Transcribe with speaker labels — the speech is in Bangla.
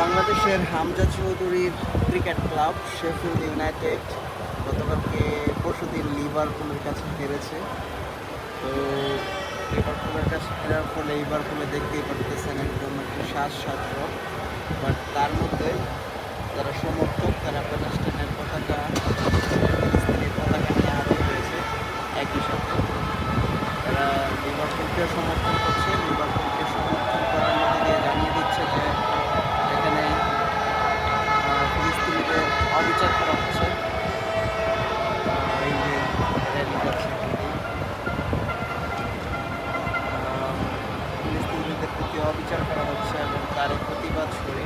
Speaker 1: বাংলাদেশের হামজা চৌধুরীর ক্রিকেট ক্লাব শেফিল্ড ইউনাইটেড গতকালকে পরশুদিন লিভারপুলের কাছে হেরেছে। তো লিভারপুলের কাছে হেরার ফলে লিভারপুলে দেখতেই পারতেছেন একদম একটা শ্বাসরত। বাট তার মধ্যে যারা সমর্থক তারা প্যালেস্টাইনের পতাকা, ফিলিস্তিনের পতাকা নিয়ে হাজির হয়েছে। একই সাথে তারা লিভারপুলকে সমর্থন করছে। লিভারপুলকে সমর্থন করার মধ্যে দিয়ে জানিয়ে দিচ্ছে যে এখানে ফিলিস্তিনিদের অবিচার করা হচ্ছে। এই যে র্যালি যাচ্ছে ফিলিস্তিনিদের প্রতি অবিচার করা হচ্ছে এবং তার প্রতিবাদ করে